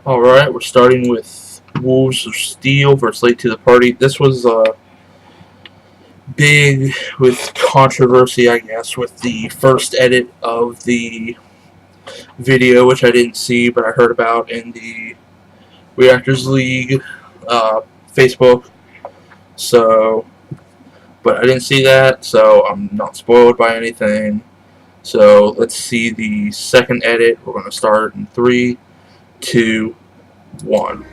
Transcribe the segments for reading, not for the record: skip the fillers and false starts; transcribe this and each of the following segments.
Alright, we're starting with Wolves of Steel versus Late to the Party. This was big with controversy, I guess, with the first edit of the video, which I didn't see, but I heard about in the Reactors League Facebook. So, but I didn't see that, so I'm not spoiled by anything. So let's see the second edit. We're going to start in 3, 2, 1.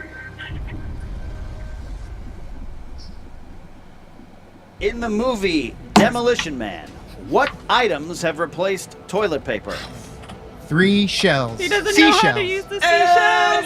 In the movie Demolition Man, what items have replaced toilet paper? 3 shells. He doesn't know Seashells. how to use the seashells.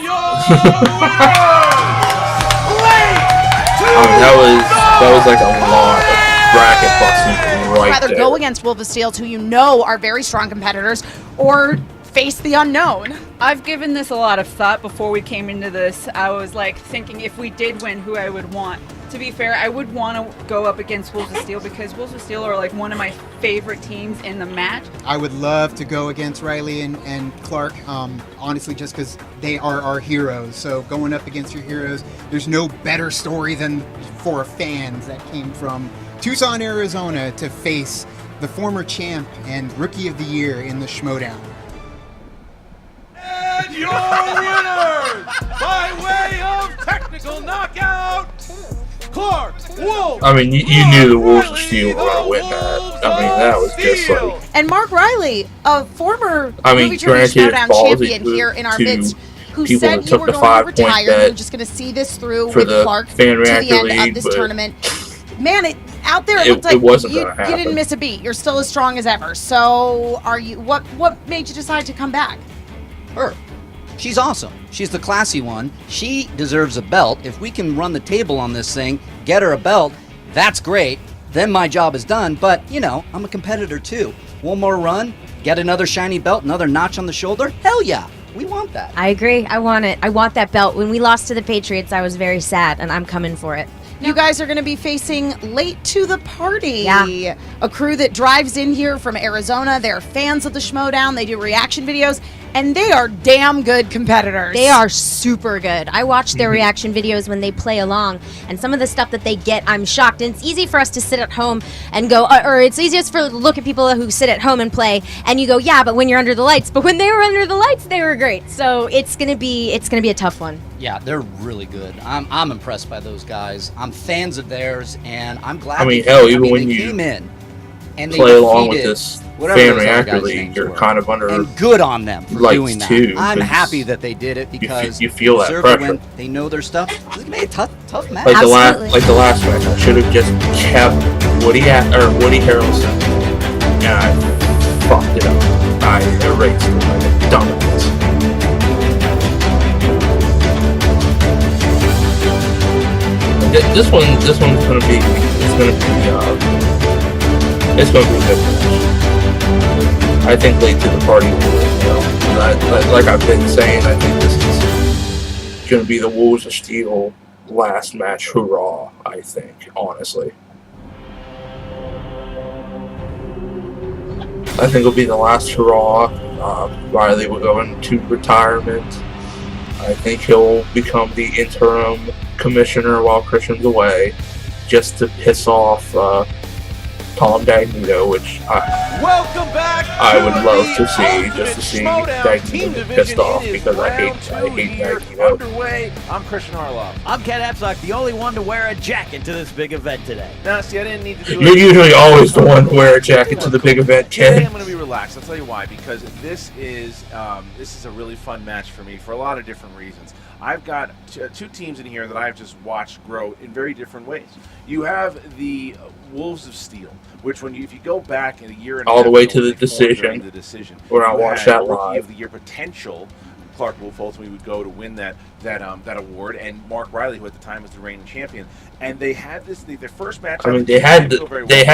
That was like a lot of bracket busting right Rather there. go against Wolves of Steel, who you know are very strong competitors, or face the unknown. I've given this a lot of thought before we came into this. I was like thinking if we did win, who I would want. To be fair, I would want to go up against Wolves of Steel because Wolves of Steel are like one of my favorite teams in the match. I would love to go against Riley and Clark, honestly, just because they are our heroes. So going up against your heroes, there's no better story than for fans that came from Tucson, Arizona to face the former champ and rookie of the year in the Schmodown. And your winners, by way of technical knockout, Clark Wolf. I mean, you knew the Wolves of Steel were going to win that. I mean, that was just like... And Mark Riley, a former I mean, Movie Trivia granted, Showdown it's ballsy champion here in our to midst, who people said that you took were the going to 5-point retire, you bet were just going to see this through for with the Clark Fan to the Reactor end League, of this but tournament. Man, out there it it looked like wasn't you gonna didn't happen. miss a beat. You're still as strong as ever. So, are you? What made you decide to come back? Her. She's awesome. She's the classy one. She deserves a belt. If we can run the table on this thing, get her a belt, that's great. Then my job is done. But, you know, I'm a competitor too. One more run, get another shiny belt, another notch on the shoulder. Hell yeah. We want that. I agree. I want it. I want that belt. When we lost to the Patriots, I was very sad, and I'm coming for it. You guys are going to be facing Late to the Party, Yeah. a crew that drives in here from Arizona. They're fans of the Schmodown. They do reaction videos, and they are damn good competitors. They are super good. I watch their reaction videos when they play along, and some of the stuff that they get, I'm shocked. And it's easy for us to sit at home and go, or it's easiest for look at people who sit at home and play, and you go, yeah, but when you're under the lights. But when they were under the lights, they were great. So it's gonna be a tough one. Yeah, they're really good. I'm impressed by those guys. I'm fans of theirs, and I'm glad. I mean, they hell, came. even when they you came in and they play along with defeated this whatever Fan those other Reactor guys' League, names you're were. kind of under... And good on them for lights, doing that. too, I'm 'cause happy that they did it because you feel that deserve to pressure. win. They know their stuff. This made a tough match. Like Absolutely. the last match, I should have just kept Woody Harrelson, and I fucked it up. I erased it like a dumbass. This one's gonna be a good match. I think Late to the Party will win, you know. Like I've been saying, I think this is gonna be the Wolves of Steel last match hurrah, I think, honestly. I think it'll be the last hurrah. Riley will go into retirement. I think he'll become the interim commissioner while Christian's away, just to piss off Tom Dagnito, which Welcome back. I would love to the see, Ultimate just to see Schmodown Dagnito Team get Division. pissed off, It is because I round hate two here, Dagnito. underway. I'm Christian Harloff. I'm Ken Epsock, the only one to wear a jacket to this big event today. Now, see, I didn't need to do You're it. usually always the one to wear a jacket to the big event, Today I'm Ken. going to be relaxed. I'll tell you why. Because this is a really fun match for me for a lot of different reasons. I've got two teams in here that I've just watched grow in very different ways. You have the Wolves of Steel, which if you go back in a year and a All half the way ago to when the they formed decision. the decision, Where I you watched had that Rookie live. of the Year potential. Clark Wolf ultimately would go to win that award, and Mark Riley, who at the time was the reigning champion, and they had their first match. I mean, they had the They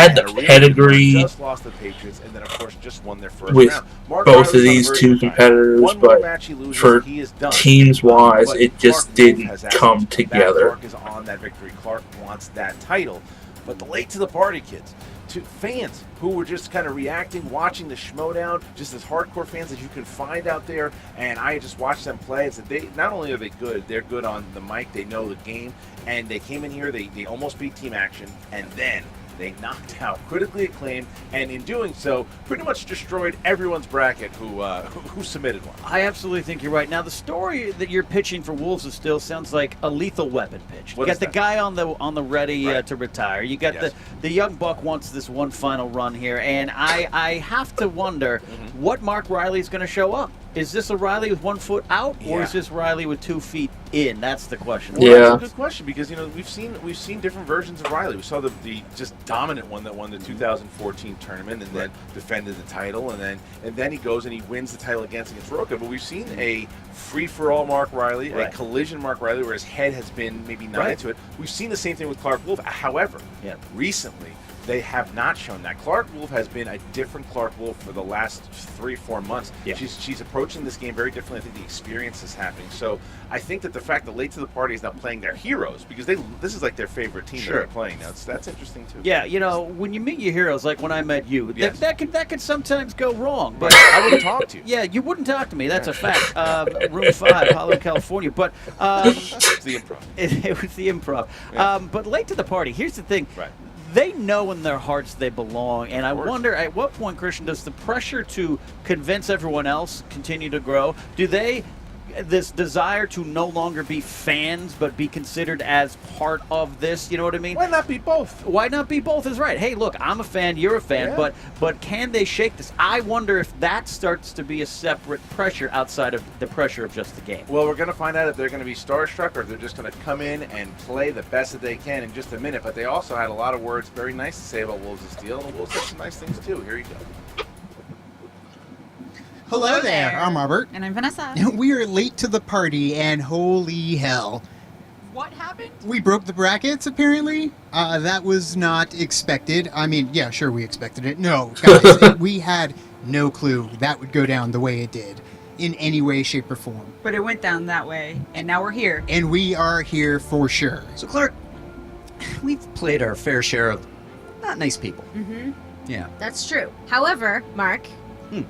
pedigree just lost the Patriots, and then of course just won their first with round. Mark both Riley's of on the these verge two of retiring. competitors, One more but match he loses, for he is done. teams-wise, But it just Clark didn't has come asked, together. Clark is on that victory. Clark wants that title. But the Late to the Party kids, to fans who were just kind of reacting, watching the Schmodown, just as hardcore fans as you can find out there. And I just watched them play and said, they not only are they good, they're good on the mic, they know the game, and they came in here, they almost beat Team Action, and then they knocked out Critically Acclaimed, and in doing so, pretty much destroyed everyone's bracket who submitted one. I absolutely think you're right. Now, the story that you're pitching for Wolves of Steel sounds like a Lethal Weapon pitch. What You is got the that? guy on the ready Right. to retire. You got Yes. the young buck wants this one final run here, and I have to wonder what Mark Riley is going to show up. Is this a Riley with 1 foot out, or Yeah. is this Riley with 2 feet in? That's the question. Well, Yeah. that's a good question because we've seen different versions of Riley. We saw the just dominant one that won the 2014 tournament and then defended the title, and then he goes and he wins the title against Roca. But we've seen a free for all Mark Riley, a Right. collision Mark Riley, where his head has been maybe nodded Right. to it. We've seen the same thing with Clark Wolf. However, Yeah. recently they have not shown that. Clark Wolf has been a different Clark Wolf for the last 3-4 months. Yeah. She's approaching this game very differently. I think the experience is happening. So I think that the fact that Late to the Party is now playing their heroes, because this is like their favorite team that they're playing now. That's interesting too. Yeah, when you meet your heroes, like when I met you, Yes. that could sometimes go wrong. But But I wouldn't talk to you. yeah, you wouldn't talk to me. That's a fact. Room 5, Hollywood, California. But It's the improv. it was the improv. Yeah. But Late to the Party, here's the thing. Right. They know in their hearts they belong, and I course. wonder at what point, Christian, does the pressure to convince everyone else continue to grow? Do they, this desire to no longer be fans but be considered as part of this? You know what I mean? Why not be both? Why not be both is right. Hey, look, I'm a fan, you're a fan, Yeah. but can they shake this? I wonder if that starts to be a separate pressure outside of the pressure of just the game. Well, we're going to find out if they're going to be starstruck or if they're just going to come in and play the best that they can in just a minute. But they also had a lot of words very nice to say about Wolves of Steel, and the Wolves had some nice things too. Here you go. Hello there. I'm Robert. And I'm Vanessa. We are late to the party, and holy hell. What happened? We broke the brackets, apparently. That was not expected. I mean, yeah, sure, we expected it. No, guys, we had no clue that would go down the way it did in any way, shape, or form. But it went down that way, and now we're here. And we are here for sure. So, Clark, we've played our fair share of not nice people. Mm-hmm. Yeah. That's true. However, Mark, Hmm.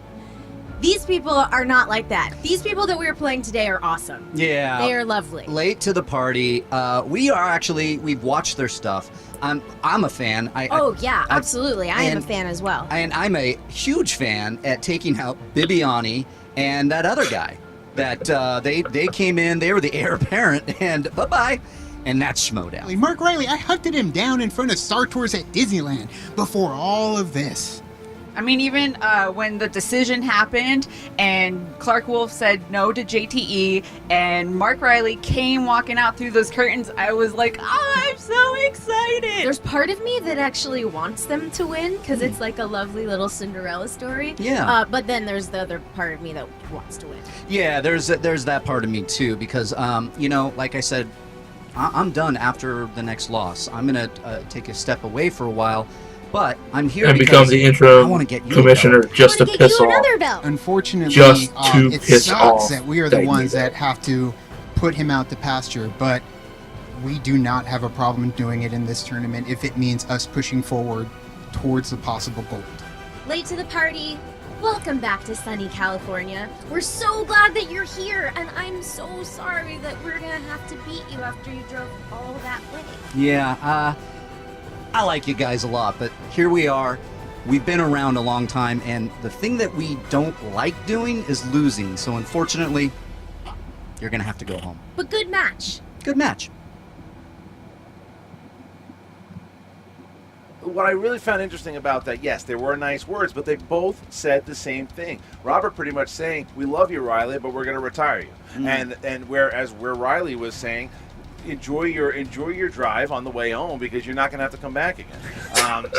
these people are not like that. These people that we are playing today are awesome. Yeah. They are lovely. Late to the party. We've watched their stuff. I'm a fan. Oh yeah, I- absolutely. I am a and- fan as well. And I'm a huge fan at taking out Bibiani and that other guy. That they came in, they were the heir apparent, and bye-bye. And that's Schmodown. Mark Riley, I hunted him down in front of Star Tours at Disneyland before all of this. I mean, even when the decision happened and Clark Wolf said no to JTE and Mark Riley came walking out through those curtains, I was like, oh, I'm so excited. There's part of me that actually wants them to win because it's like a lovely little Cinderella story. Yeah. But then there's the other part of me that wants to win. Yeah, there's that part of me too, because like I said, I'm done after the next loss. I'm gonna take a step away for a while, but I'm here And because become the I interim want to get you commissioner just I to want to get piss you off. another belt. Unfortunately, Just to it piss sucks off that we are the that ones you- that have to put him out to pasture, but we do not have a problem doing it in this tournament if it means us pushing forward towards the possible gold. Late to the party. Welcome back to sunny California. We're so glad that you're here, and I'm so sorry that we're gonna have to beat you after you drove all that way. Yeah, I like you guys a lot, but here we are. We've been around a long time, and the thing that we don't like doing is losing. So unfortunately, you're gonna have to go home. But good match. Good match. What I really found interesting about that, yes, there were nice words, but they both said the same thing. Robert pretty much saying, "We love you, Riley, but we're going to retire you," and where Riley was saying, enjoy your drive on the way home because you're not going to have to come back again.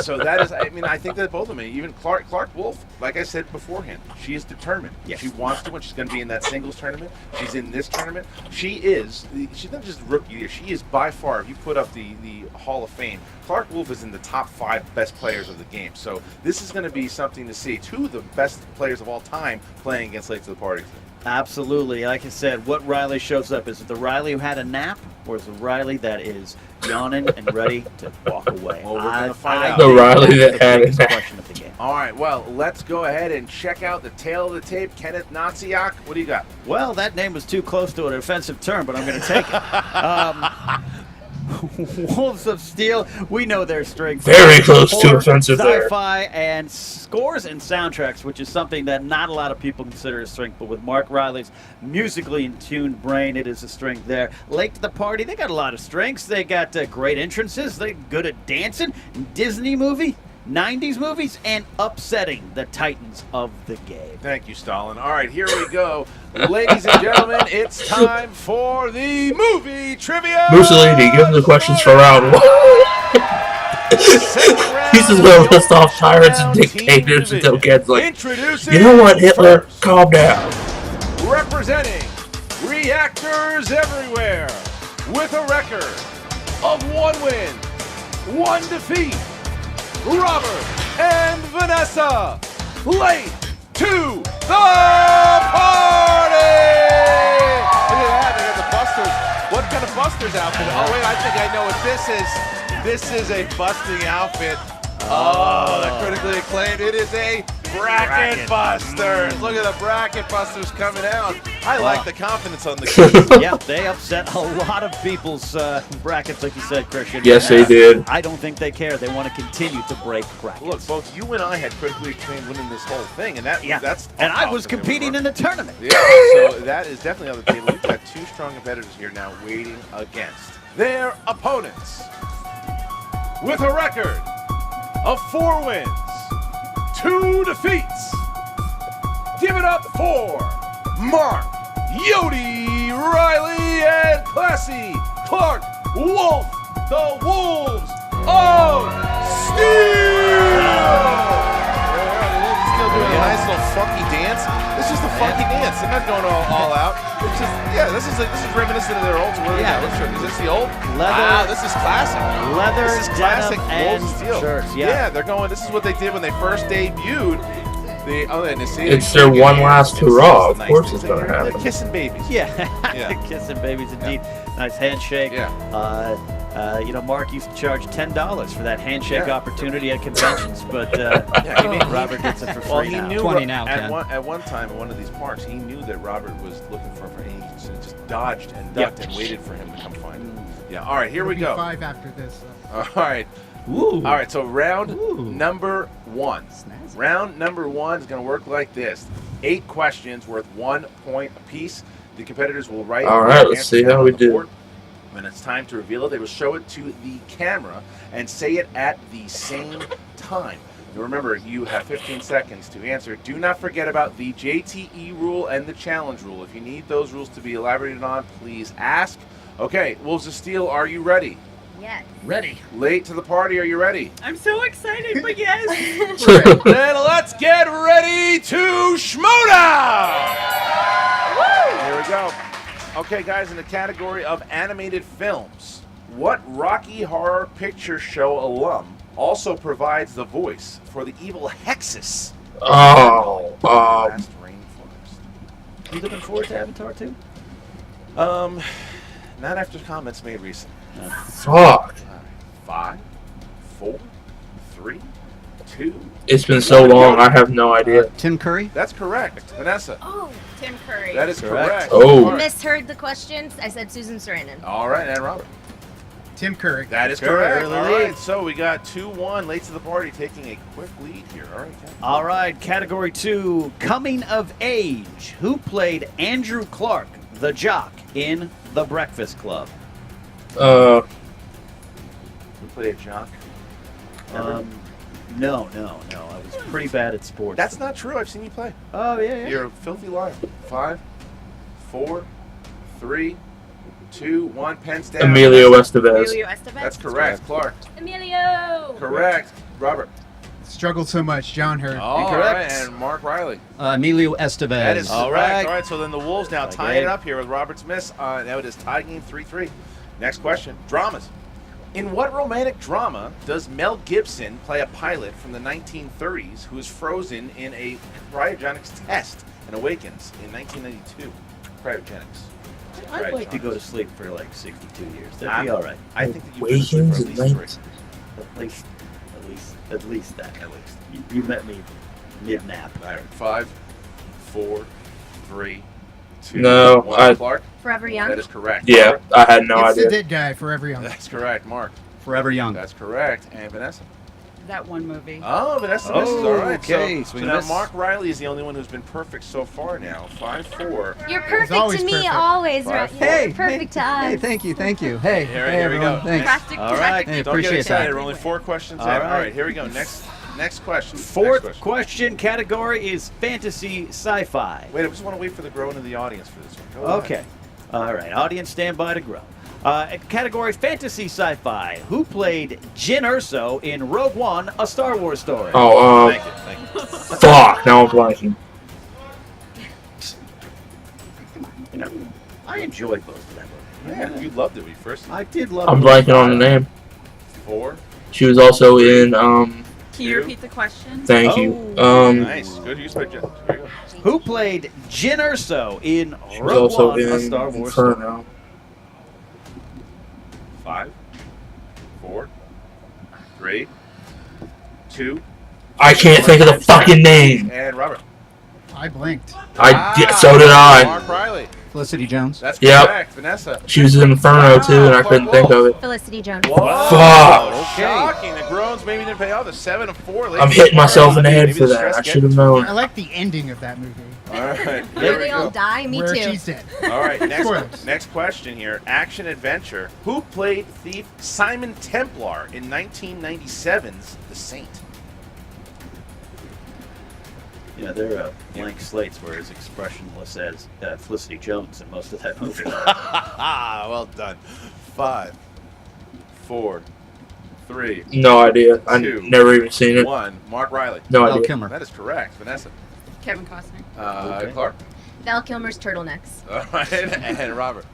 So that is, I mean, I think that both of them, even Clark Wolf, like I said beforehand, she is determined. Yes. She wants to win. She's going to be in that singles tournament. She's in this tournament. She's not just rookie year. She is by far, if you put up the Hall of Fame, Clark Wolf is in the top 5 best players of the game. So this is going to be something to see. 2 of the best players of all time playing against Late to the Party. Absolutely. Like I said, what Riley shows up, is it the Riley who had a nap, or is it the Riley that is yawning and ready to walk away. Well, we're gonna find out. The think Riley that's that the had biggest it. question of the game. All right, well, let's go ahead and check out the tail of the tape. Kenneth Natsiak, what do you got? Well, that name was too close to an offensive term, but I'm going to take it. Wolves of Steel, we know their strength. Very close to Horror, offensive there. Sci-fi and scores and soundtracks, which is something that not a lot of people consider a strength, but with Mark Riley's musically in tuned brain, it is a strength there. Late to the Party, they got a lot of strengths. They got great entrances. They're good at dancing. Disney movie, 90s movies, and upsetting the titans of the game. Thank you, Stalin. All right, here we go. Ladies and gentlemen, it's time for the movie trivia. Mussolini, give them the questions for round one. He's just going to list off tyrants and dictators until Ken's like, Introducing you know what, Hitler? first, Calm down. representing Reactors Everywhere with a record of 1 win, 1 defeat, Robert and Vanessa, late to the party! Look at that, they got the Busters. What kind of Busters outfit? Oh wait, I think I know what this is. This is a busting outfit. Oh, the critically acclaimed. It is a Bracket Busters. Look at the Bracket Busters coming out. I like the confidence on the kid. Yeah, they upset a lot of people's brackets, like you said, Christian. Yes, they did. I don't think they care. They want to continue to break brackets. Look, both you and I had critically acclaimed winning this whole thing, and that's and I was competing in the tournament. Yeah, so that is definitely on the table. We've got 2 strong competitors here now waiting against their opponents with a record of 4 wins, 2 defeats. Give it up for Mark, Yodi, Riley, and Classy Clark Wolf, the Wolves of Steel. Still doing a nice little funky dance. This is the funky dance. They're not going all out. It's just, this is reminiscent of their old. Is this the old? Leather. This is classic. Leather, This is classic denim, Wolves of and Steel. shirts, yeah. They're going. This is what they did when they first debuted. And you see, It's their one last hurrah. Of course it's going to They're happen. kissing babies. Yeah, Yeah. kissing babies indeed. Nice handshake. Yeah. Mark used to charge $10 for that handshake Yeah. opportunity at conventions, but Robert gets it for free Well, he now. knew 20 now, at Ken. one time at one of these parks, he knew that Robert was looking for him. He just dodged and ducked and waited for him to come find him. Yeah. All right, here we go. 5 after this. All right. Ooh. All right, so round Ooh. number 1. Snazzy. Round number 1 is going to work like this. 8 questions worth 1 point apiece. The competitors will write. All their right, let's answers see down how on we the do. board. When it's time to reveal it, they will show it to the camera and say it at the same time. Now remember, you have 15 seconds to answer. Do not forget about the JTE rule and the challenge rule. If you need those rules to be elaborated on, please ask. Okay, Wolves of Steel, are you ready? Yes. Ready. Late to the party, are you ready? I'm so excited, but yes. Then let's get ready to schmoedown! Here we go. Okay, guys, in the category of animated films, what Rocky Horror Picture Show alum also provides the voice for the evil Hexus? Oh, Last Rainforest. You looking forward to Avatar 2? Not after comments made recently. fuck. 5, 4, 3, 2. It's been so long, I have no idea. Tim Curry? That's correct, Vanessa. Oh, Tim Curry. That is Correct. correct. Oh. All right. misheard the questions. I said Susan Sarandon. All right, and Robert. Tim Curry. That is Correct. correct. Early All lead. right, so we got 2-1 late to the party, taking a quick lead here. All right, Ken. All right, category 2, coming of age. Who played Andrew Clark, the jock, in The Breakfast Club? We play a jock. No. I was pretty bad at sports. That's not true. I've seen you play. Oh, yeah. You're a filthy liar. 5, 4, 3, 2, 1. Pens down. Emilio Estevez. Emilio Estevez. That's correct. Clark. Emilio. Correct. Robert. Struggled so much. John Hurd. All Incorrect. right, and Mark Riley. Emilio Estevez. That is All correct. right. All right, so then the Wolves now Okay. tying it up here with Robert's miss. Now it is tie game 3-3. Next question. Dramas. In what romantic drama does Mel Gibson play a pilot from the 1930s who is frozen in a cryogenics test and awakens in 1992? Cryogenics. I'd Right, like to Thomas. go to sleep for like 62 years. That'd be all right. I think that you've been asleep Awakens for at at least night. At least that. You met me mid nap. All right, 5, 4, 3, 2, No, 1. Clark, Forever that Young. is correct. Yeah, Robert, I had no it's the idea. dead guy, Forever Young. that's correct. Mark, Forever Young. that's correct. And Vanessa. That one movie. Oh, Vanessa misses. All right. Okay, So swing now miss. Mark Riley is the only one who's been perfect so far now. 5, 4. You're perfect always to me, perfect. always. Five, Right? four. You're perfect to us. Hey, thank you. Hey, Here hey, we everyone. go. Thanks. All right. Hey, Don't get appreciate excited. that. We're only 4 questions in. All All right. right, here we go. Next question. Fourth Next question category is fantasy sci-fi. Wait, I just want to wait for the groan of the audience for this one. Go Okay. ahead. All right. Audience, stand by to grow. Category fantasy sci-fi. Who played Jyn Erso in Rogue One: A Star Wars Story? Oh, Thank you. fuck. Now I'm blanking. You know, I enjoyed both of them. Yeah, you loved it when you first. I did love. I'm it. blanking on the name. 4. She was also in, Can you repeat the question? thank you. Nice. Good use by Jen. Here we go. Who played Jyn Erso in She was Rogue also One: A in Star Wars Story? Inferno. 5, 4, 3, 2. I can't think of the fucking name. And Robert. I blinked. So did I. Mark Riley. Felicity Jones. That's Yep. correct. Vanessa. She was in Inferno too, and I couldn't think of it. Felicity Jones. Whoa. Fuck. Okay. Shocking. The groans maybe didn't pay off. The 7 of 4. I'm hitting myself in the head Maybe for the that. stress I get- should have known. I like the ending of that movie. All right. Where Here we they all go. die? Me where too. she's dead. All right. Spoilers. Next question here. Action adventure. Who played thief Simon Templar in 1997's The Saint? Yeah, they're blank slates, whereas expressionless as Felicity Jones in most of that movie. Well done. 5, 4, 3, No idea. I Two. never even seen it. 1. Mark Riley. No Val idea. Kilmer. That is correct. Vanessa. Kevin Costner. Okay. Clark. Val Kilmer's Turtlenecks. All right. And Robert.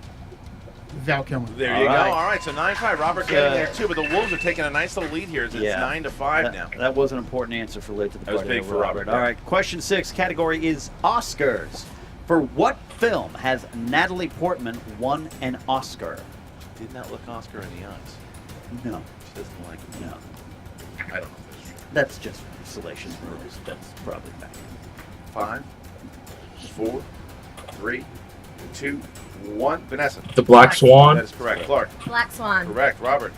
Val Kilmer. There All you right. go. All right. So 9-5. Robert getting there too, but the Wolves are taking a nice little lead here. It's Yeah. 9-5 now. That was an important answer for late to the That was party. big there, for Robert, All yeah. right, question 6. Category is Oscars. For what film has Natalie Portman won an Oscar? Did not look Oscar in the eyes. No, She doesn't like it. no. I don't know if that's true. That's just salacious rules. That's probably back. 5, 4, 3, 2, 1. Vanessa. The Black That Swan. is correct. Clark. Black Swan. Correct. Robert.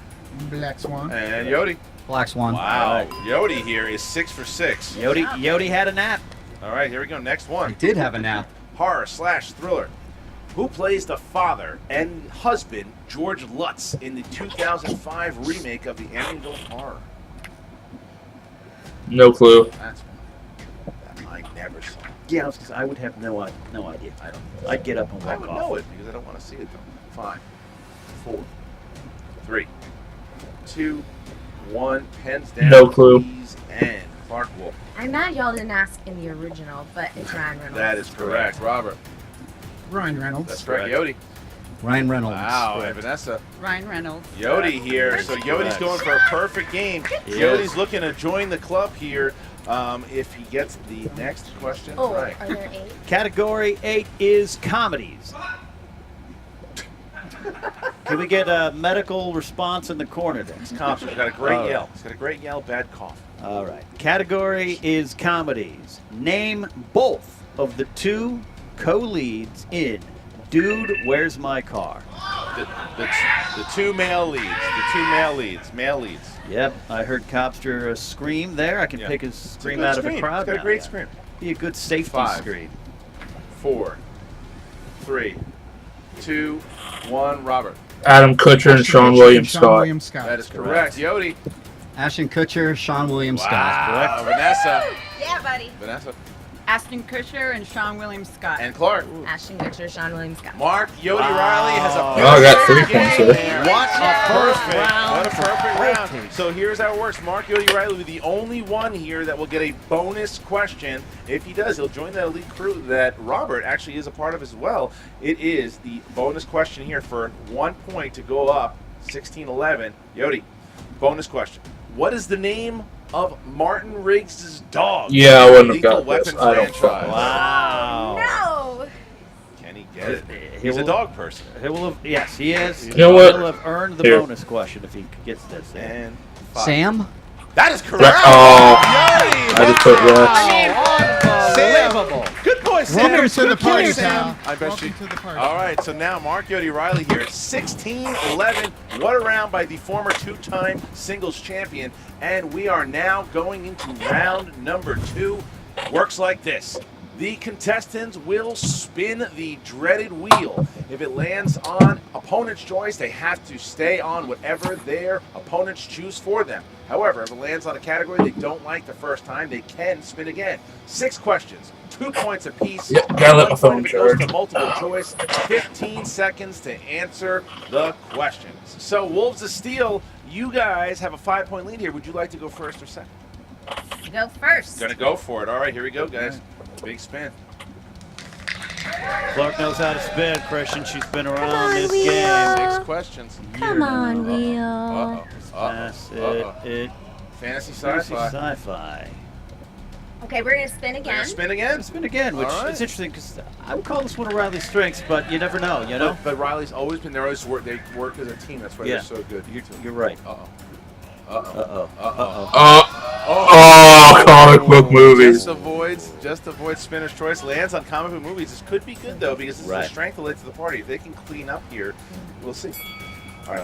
Black Swan. And Yodi. Black Swan. Wow. Yodi here is 6 for 6. Yodi had a nap. All right. Here we go. Next I one. did have a nap. Horror/thriller. Who plays the father and husband, George Lutz, in the 2005 remake of the Amityville Horror? No clue. That's one that I never saw. Yeah, I would have no idea. I don't know. I'd get up and I walk would off. know it because I don't want to see it though. 5, 4, 3, 2, 1. Pens down. No clue. Please, and Clark Wolf. I'm mad y'all didn't ask in the original, but it's Ryan Reynolds. That is correct. Robert. Ryan Reynolds. That's correct. Yodi. Ryan Reynolds. Wow. And Vanessa. Ryan Reynolds. Yodi here. So Yodi's going for a perfect game. Yodi's looking to join the club here if he gets the next question Oh, right. are there 8? Category 8 is comedies. Can we get a medical response in the corner there? He's confident. He's got a great All right. yell. He's got a great yell, bad cough. All right. Category is comedies. Name both of the 2 co-leads in Dude, Where's My Car? The two male leads. The two male leads. Male leads. Yep, I heard Copster scream there. I can Yeah. pick his It's a scream good out of scream. a crowd. He's got a now, great yeah. scream. Be a good safety 5, scream. 4, 3, 2, 1. Robert. Adam Kutcher and Sean William Sean Scott. William Scott. That is correct. Yodi. Ashton Kutcher, Sean William Scott. Wow. Vanessa. Yeah, buddy. Vanessa. Ashton Kutcher and Sean William Scott. And Clark. Ashton Kutcher, Sean William Scott. Mark Yodi Riley has a Oh, I got 3 points game here. there. What a first Perfect. round. What a perfect round. Perfect. So here's how it works. Mark Yodi Riley will be the only one here that will get a bonus question. If he does, he'll join that elite crew that Robert actually is a part of as well. It is the bonus question here for 1 point to go up 16-11. Yodi, bonus question. What is the name of Martin Riggs' dog? Yeah, I wouldn't have Lethal got this. Weapon I don't franchise. Wow. No! Can he get it? He's a dog person. He will have, yes, he is. You know what? He'll have earned the Here. bonus question if he gets this. And 5. Sam? That is correct. Oh. Yay, I just put Unbelievable. Good boy, Sam. Welcome to the Good party, kill, Sam. Sam. I bet Welcome you. to the party. All right, so now Mark Yodi Riley here at 16-11. What a round by the former two-time singles champion. And we are now going into round number 2. Works like this. The contestants will spin the dreaded wheel. If it lands on opponent's choice, they have to stay on whatever their opponents choose for them. However, if it lands on a category they don't like the first time, they can spin again. 6 questions, 2 points apiece. Yep, gotta let my 1 phone point if it goes charge. to multiple choice. 15 seconds to answer the questions. So, Wolves of Steel, you guys have a 5-point lead here. Would you like to go first or second? Go first. Gonna go for it. All right, here we go, guys. Big spin. Clark knows how to spin, Christian. She's been around on, this Wheel. game. 6 questions. Come on, Wheel. Uh-oh. That's Uh-oh. it. Fantasy Fantasy sci-fi. sci-fi. Okay, we're gonna spin You're again. gonna spin again? Spin again, which All right. is interesting because I would call this one of Riley's strengths, but you never know, you know? But Riley's always been there. They work as a team. That's why Yeah. they're so good. You're right. Uh-oh. Uh-oh. Oh, comic book movies. Just avoids spinner's choice. Lands on comic book movies. This could be good though because this is Right. a strength to late to the party. If they can clean up here, we'll see. All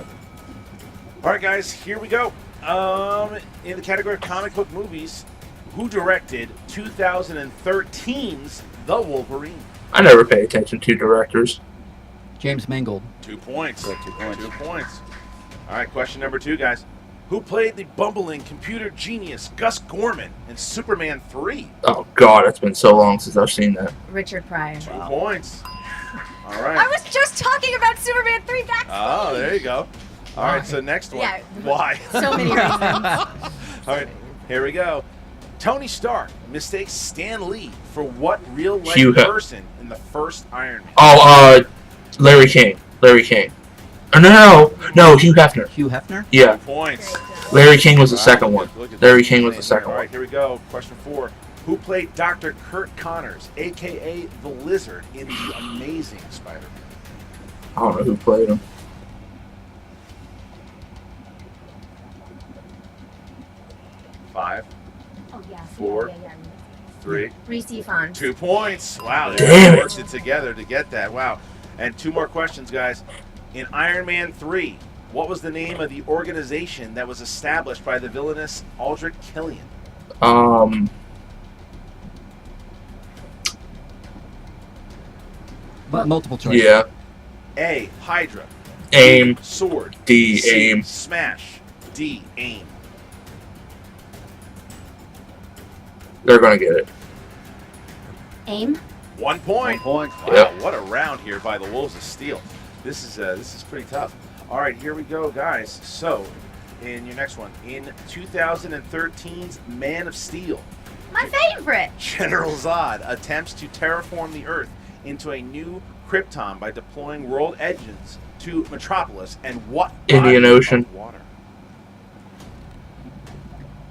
right, guys. Here we go. In the category of comic book movies, who directed 2013's The Wolverine? I never pay attention to directors. James Mangold. 2 points. 2 points. 2 points. All right, question number 2, guys. Who played the bumbling computer genius Gus Gorman in Superman 3? Oh God, it's been so long since I've seen that. Richard Pryor. 2 points. All right. I was just talking about Superman 3 backstage. Oh, there you go. All right, so next one. Yeah. Why? So many reasons. All right, here we go. Tony Stark mistakes Stan Lee for what real-life Hugh Hef- person in the first Iron Man? Oh, Larry King. Larry King. Oh, no, Hugh Hefner. Hugh Hefner? Yeah, 2 points. Larry King was the Wow, second one. look at Larry this. King was the second All right, one. here we go. Question 4. Who played Dr. Kurt Connors, a.k.a. the Lizard, in The Amazing Spider-Man? I don't know who played him. 5, Oh, yeah. 4, 3, Reese Ifans. 2 points. Wow, they Damn it. worked it together to get that. Wow. And 2 more questions, guys. In Iron Man 3, what was the name of the organization that was established by the villainous Aldrich Killian? But multiple choice. Yeah. A. Hydra. AIM. B, Sword. D, C, AIM. Smash. D. AIM. They're gonna get it. AIM. 1 point. 1 point. Wow, Yep. what a round here by the Wolves of Steel. This is pretty tough. All right, here we go, guys. So, in your next one, in 2013's Man of Steel, My favorite. General Zod attempts to terraform the Earth into a new Krypton by deploying world engines to Metropolis and what? Indian body Ocean. of water?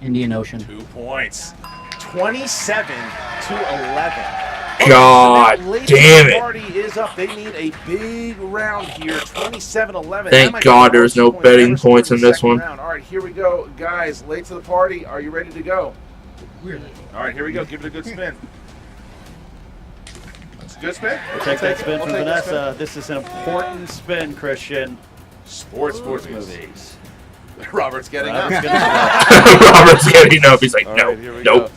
Indian Ocean. 2 points. 27-11. God So that damn late it. party is up. They need a big round here. 27-11. Thank That might be God the there's most no points betting ever scored points in the this second one. round. All right, here we go, guys. Late to the party. Are you ready to go? Weird. All right, here we go. Give it a good spin. It's a good spin. We'll take that spin We'll from take that Vanessa. This is an important spin, Christian. spin. Sports movies. Robert's getting up. Robert's gonna- Robert's getting up. He's like, All no, right, here we nope. go.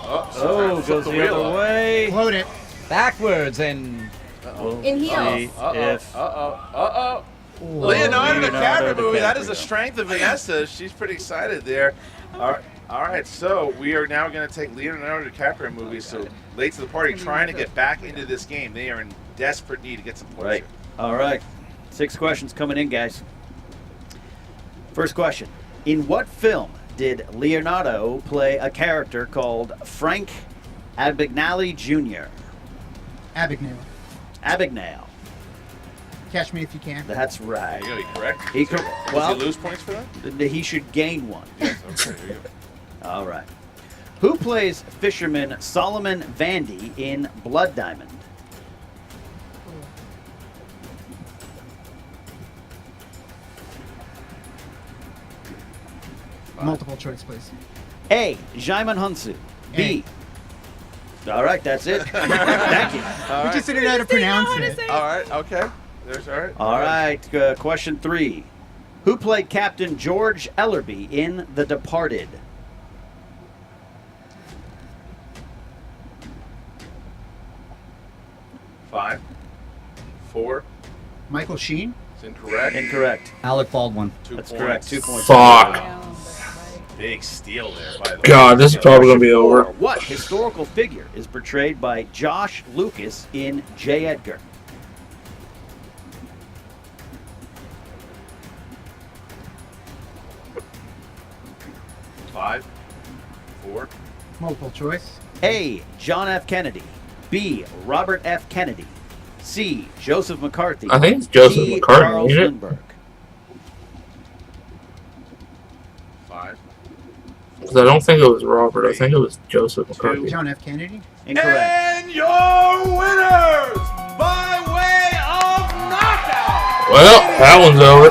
Oh, Oh, flip goes the other way. Float it. Backwards and We'll In heels. see if Uh-oh. Leonardo Leonardo DiCaprio movie. That is DiCaprio. a strength of Vanessa. She's pretty excited there. All right. So we are now going to take Leonardo DiCaprio movies. So late to the party, trying to get back into this game. They are in desperate need to get some points. Right. All right. 6 questions coming in, guys. First question. In what film did Leonardo play a character called Frank Abagnale Jr.? Abagnale. Abagnale. Catch me if you can. That's right. There you go. You correct? Does Does he lose points for that? he should gain one. Yes. Okay. There you go. All right. Who plays fisherman Solomon Vandy in Blood Diamond? Multiple choice, please. A. Jaimin Hunsu. B. All right, that's it. Thank you. We just didn't know how to pronounce it. All right, okay. There's all right. All right, question 3. Who played Captain George Ellerby in The Departed? Five, 4. Michael Sheen? It's incorrect. Incorrect. Alec Baldwin. 2 That's points. correct. 2 points. Fuck. Big steal there, by the way. God, this is probably gonna be over. What historical figure is portrayed by Josh Lucas in J. Edgar? Five, 4. Multiple choice. A. John F. Kennedy. B. Robert F. Kennedy. C. Joseph McCarthy. I think it's Joseph D. McCarthy, Charles ain't it? Lindbergh. 5. Because I don't think it was Robert. I think it was Joseph McCarthy. John F. Kennedy? Incorrect. And your winners by way of knockout. Well, that one's over.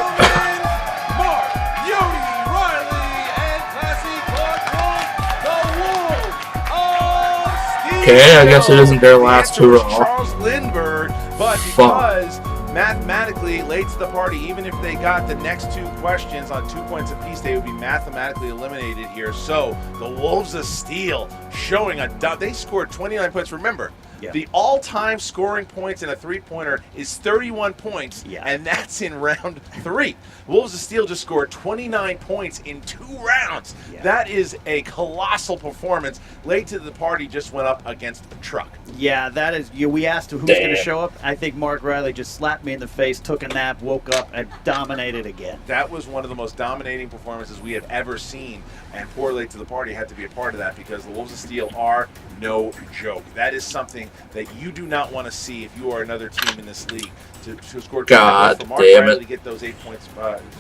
Mark, Yodi, Riley, and Classy Clark Wolf, the Wolves of Steel. Okay, I guess it isn't their last The answer was hurrah. Charles Lindbergh, but because mathematically late to the party, even if they got the next 2 questions on 2 points apiece, they would be mathematically eliminated here. So the Wolves of Steel showing they scored 29 points. Remember, the all-time scoring points in a three-pointer is 31 points, and that's in round 3. Wolves of Steel just scored 29 points in 2 rounds. That is a colossal performance. Late to the party just went up against a truck. Yeah, that is. We asked who's going to show up. I think Mark Riley just slapped me in the face, took a nap, woke up, and dominated again. That was one of the most dominating performances we have ever seen, and poor Late to the Party had to be a part of that because the Wolves of Steel are no joke. That is something that you do not want to see if you are another team in this league. To score 2 God points for Mark damn Riley it. to get those 8 points,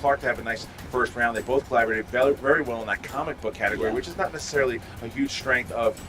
Clark to have a nice first round. They both collaborated very well in that comic book category, which is not necessarily a huge strength of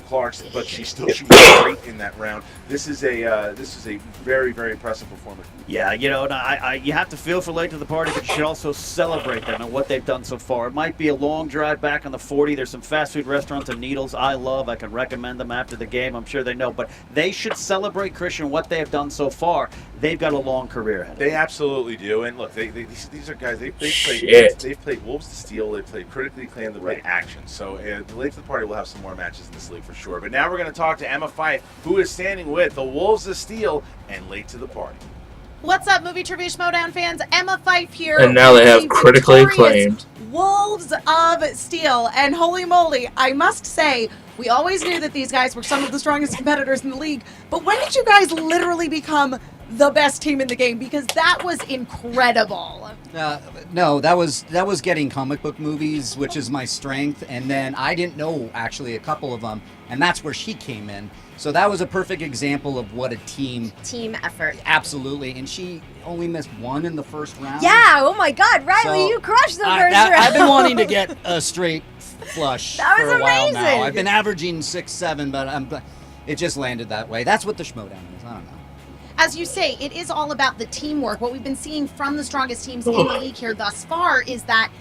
Clark's, but she still shoots great in that round. This is a very impressive performance. Yeah, you have to feel for Late to the Party, but you should also celebrate them and what they've done so far. It might be a long drive back on the 40. There's some fast food restaurants in Needles I love. I can recommend them after the game. I'm sure they know, but they should celebrate, Christian, what they have done so far. They've got a long career ahead. They absolutely do, and look, these are guys. They've played Wolves to Steel. They've played Critically Acclaimed. They've played Action. So Late to the Party will have some more matches in this league for sure. But now we're going to talk to Emma Fife, who is standing with the Wolves of Steel and Late to the Party. What's up, Movie Trivia Schmodown fans? Emma Fife here. And now they have the critically victorious acclaimed Wolves of Steel. And holy moly, I must say, we always knew that these guys were some of the strongest competitors in the league. But when did you guys literally become the best team in the game? Because that was incredible. No, that was getting comic book movies, which is my strength, and then I didn't know actually a couple of them, and that's where she came in. So that was a perfect example of what a team effort. Absolutely, and she only missed 1 in the first round. Yeah. Oh my God, Riley, So, you crushed the first round. I've been wanting to get a straight flush That was for a while now. amazing. I've been averaging 6, 7, but it just landed that way. That's what the Schmodown is. I don't know. As you say, it is all about the teamwork. What we've been seeing from the strongest teams in the league here thus far is that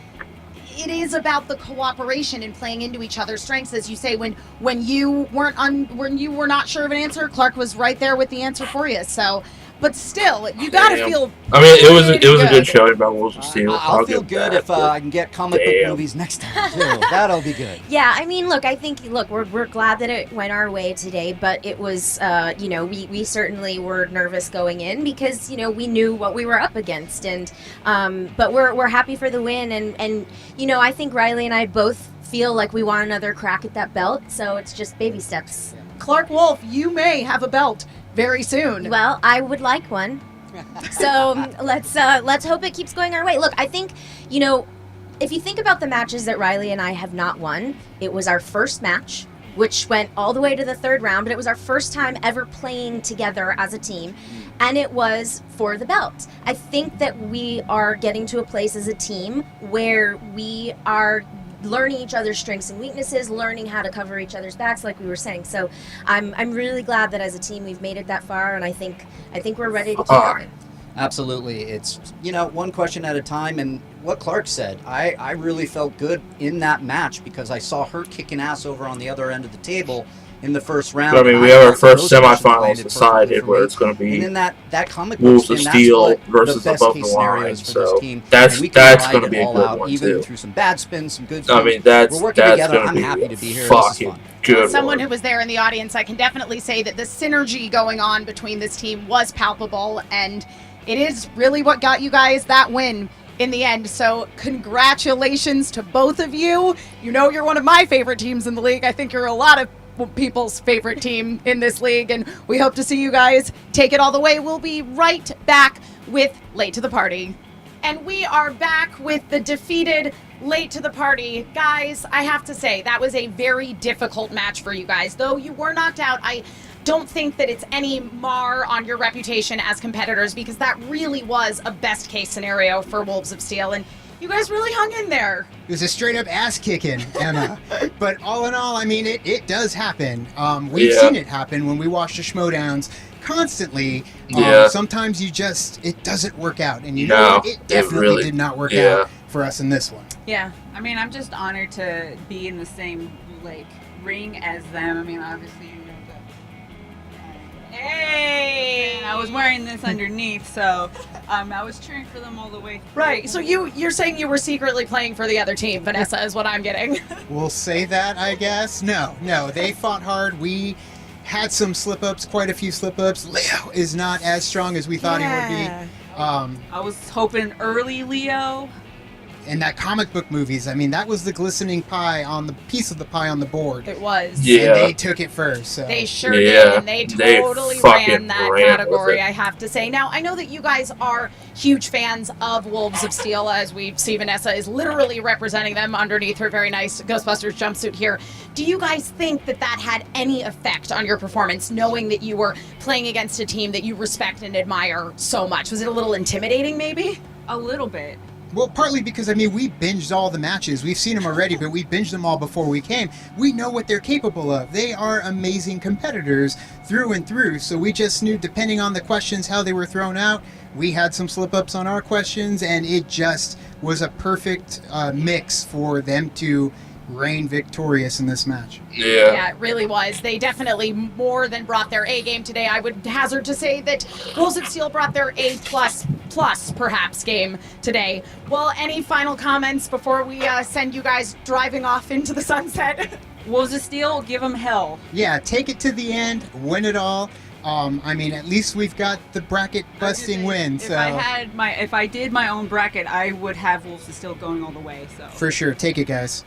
it is about the cooperation and playing into each other's strengths. As you say, when you were not sure of an answer, Clark was right there with the answer for you. So, but still, you got to feel. I mean, it was a good showing by Wolves of Steel. I'll feel give good that, if but I can get comic book movies next time too. That'll be good. Yeah, I mean, look, we're glad that it went our way today, but it was, we certainly were nervous going in because, we knew what we were up against, and but we're happy for the win, and I think Riley and I both feel like we want another crack at that belt, so it's just baby steps. Clark Wolf, you may have a belt very soon. Well, I would like one. So let's hope it keeps going our way. Look, I think, if you think about the matches that Riley and I have not won, it was our first match, which went all the way to the 3rd round, but it was our first time ever playing together as a team, and it was for the belt. I think that we are getting to a place as a team where we are learning each other's strengths and weaknesses, learning how to cover each other's backs, like we were saying. So I'm really glad that as a team we've made it that far, and I think we're ready to keep going. Absolutely. It's, one question at a time. And what Clark said, I really felt good in that match because I saw her kicking ass over on the other end of the table in the first round. But, I mean, we have our first semifinals decided where it's going to be and in that comic Wolves book, of and Steel that's what versus the best Above case the scenario Line. is for So this team. that's And we can that's ride going to it be a all good out, one even too. through some bad spins, some good I spins. mean, that's We're working that's together. going I'm to happy be to be here. This is fucking fun. good. Someone one. who was there in the audience, I can definitely say that the synergy going on between this team was palpable, and it is really what got you guys that win in the end. So congratulations to both of you. You know you're one of my favorite teams in the league. I think you're a lot of people's favorite team in this league, and we hope to see you guys take it all the way. We'll be right back with Late to the Party. And we are back with the defeated Late to the Party. Guys, I have to say, that was a very difficult match for you guys. Though you were knocked out, I don't think that it's any mar on your reputation as competitors, because that really was a best case scenario for Wolves of Steel, and you guys really hung in there. It was a straight up ass kicking, Emma. But all in all, I mean, it does happen. We've seen it happen when we watch the Schmoedowns constantly. Sometimes it doesn't work out. And it definitely did not work out for us in this one. Yeah, I mean, I'm just honored to be in the same ring as them. I mean, obviously, hey, and I was wearing this underneath, so I was cheering for them all the way through. Right, so you're saying you were secretly playing for the other team, Vanessa, is what I'm getting. We'll say that, I guess. No, they fought hard. We had some slip-ups, quite a few slip-ups. Leo is not as strong as we thought he would be. I was hoping early Leo. In that comic book movies, I mean, that was the glistening pie on the piece of the pie on the board. It was. Yeah. And they took it first. So. They sure did, and they totally ran that ran category, I have to say. Now, I know that you guys are huge fans of Wolves of Steel, as we see Vanessa is literally representing them underneath her very nice Ghostbusters jumpsuit here. Do you guys think that that had any effect on your performance, knowing that you were playing against a team that you respect and admire so much? Was it a little intimidating, maybe? A little bit. Well, partly because, I mean, we binged all the matches. We've seen them already, but we binged them all before we came. We know what they're capable of. They are amazing competitors through and through. So we just knew, depending on the questions, how they were thrown out, we had some slip-ups on our questions, and it just was a perfect mix for them to reign victorious in this match. Yeah, it really was. They definitely more than brought their A game today. I would hazard to say that Wolves of Steel brought their A++ perhaps game today. Well, any final comments before we send you guys driving off into the sunset? Wolves of Steel, give them hell. Yeah, take it to the end, win it all. I mean, at least we've got the bracket busting win. So If I did my own bracket, I would have Wolves of Steel going all the way. So for sure, take it, guys.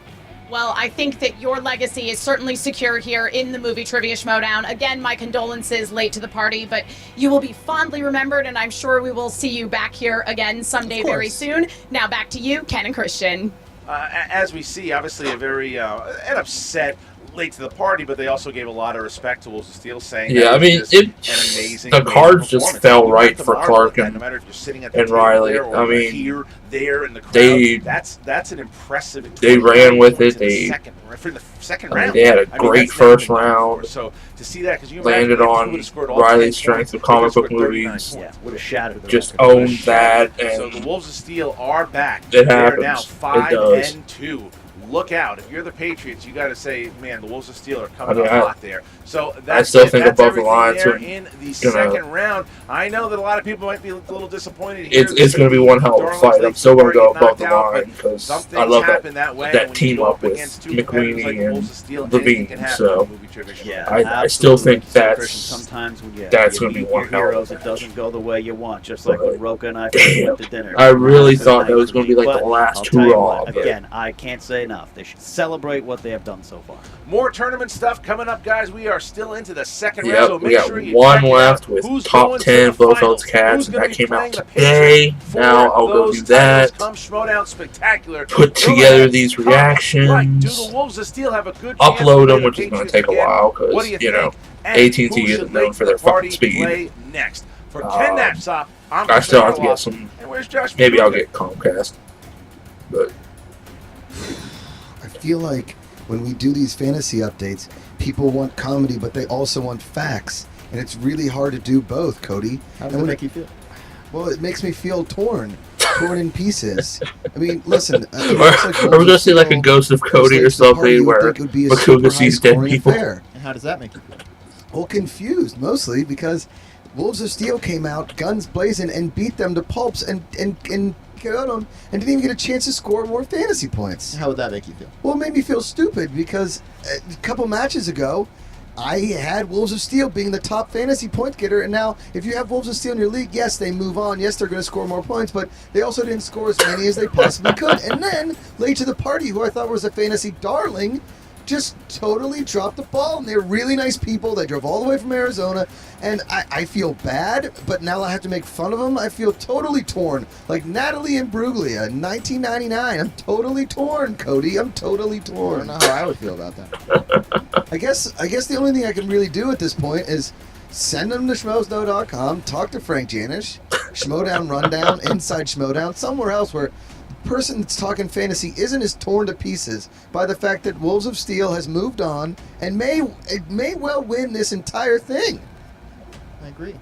Well, I think that your legacy is certainly secure here in the Movie Trivia Schmoedown. Again, my condolences Late to the Party, but you will be fondly remembered, and I'm sure we will see you back here again someday very soon. Now back to you, Ken and Christian. As we see, obviously an upset Late to the Party, but they also gave a lot of respect to Wolves of Steel, saying an amazing the cards just fell right for Clark and, no matter if you're sitting at the Riley. There, or I mean, here, there in the crowd, that's an impressive. They ran with it. For the second round, they had a great first round. So to see that, because you landed on Riley's strength of comic book movies, would have shattered. Just owned that. And so the Wolves of Steel are back. It They're now happens. 5-2. Look out. If you're the Patriots, you got to say, man, the Wolves of Steel are coming up hot there. So that's, I still think that's Above the Line there in the second round. I know that a lot of people might be a little disappointed here. It's going to be one hell of a fight. I'm still going to go Above the Line because I love that team up with McQueenie and Levine. So I still think that's going to be one hell of a it doesn't go the way you want, just like when Roka and I went to dinner. I really thought that was going to be like the last hurrah. Again, I can't say enough. They should celebrate what they have done so far. More tournament stuff coming up, guys. We are still into the second round. So we got sure one left with top 10 Blofeld's Cats, and that came out today. Now I'll go do that. Put together these reactions. Upload them, which is going to take a while because, AT&T isn't known for their fucking speed. Next. For Ken Napsop, I still have to get some. Maybe I'll get Comcast. But I feel like when we do these fantasy updates, people want comedy, but they also want facts, and it's really hard to do both, Cody. How does it make you feel? Well, it makes me feel torn in pieces. I mean, listen. It Or, looks like or we're gonna see like a Steel Ghost of looks Cody like or the party something you would where think would be a super Makuga sees dead high-scoring people. affair. And how does that make you feel? Well, confused mostly because Wolves of Steel came out guns blazing and beat them to pulps and killed them and didn't even get a chance to score more fantasy points. How would that make you feel? Well, it made me feel stupid because a couple matches ago, I had Wolves of Steel being the top fantasy point getter, and now if you have Wolves of Steel in your league, yes, they move on. Yes, they're going to score more points, but they also didn't score as many as they possibly could. And then, late to the party, who I thought was a fantasy darling, just totally dropped the ball. And they're really nice people. They drove all the way from Arizona, and I feel bad, but now I have to make fun of them. I feel totally torn. Like Natalie and Bruglia in 1999. I'm totally torn, Cody. I'm totally I torn. don't know how I would feel about that. I guess the only thing I can really do at this point is send them to schmoesno.com, talk to Frank Janish, Schmodown Rundown, Inside Schmodown, somewhere else where the person that's talking fantasy isn't as torn to pieces by the fact that Wolves of Steel has moved on and may well win this entire thing. I agree.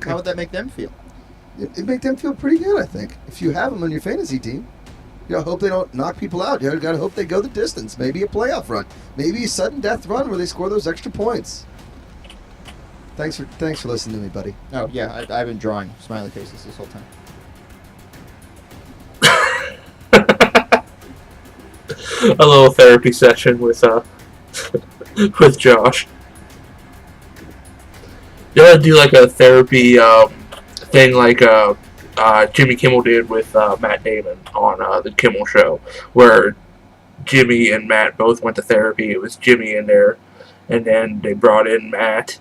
How would that make them feel? It'd make them feel pretty good, I think, if you have them on your fantasy team. You know, hope they don't knock people out. You gotta hope they go the distance. Maybe a playoff run. Maybe a sudden death run where they score those extra points. Thanks for listening to me, buddy. Oh, yeah, I've been drawing smiley faces this whole time. A little therapy session with with Josh. You ought to do like a therapy thing like Jimmy Kimmel did with Matt Damon on the Kimmel Show, where Jimmy and Matt both went to therapy. It was Jimmy in there, and then they brought in Matt.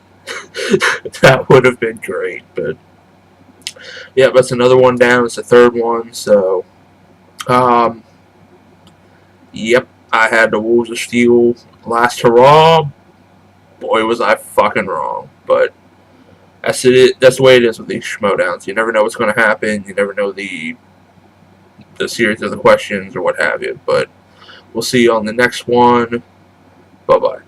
That would have been great, but yeah, that's another one down. It's the third one, so yep, I had the Wolves of Steel last hurrah. Boy, was I fucking wrong, but that's it. That's the way it is with these schmodowns. You never know what's going to happen. You never know the series of the questions or what have you. But we'll see you on the next one. Bye-bye.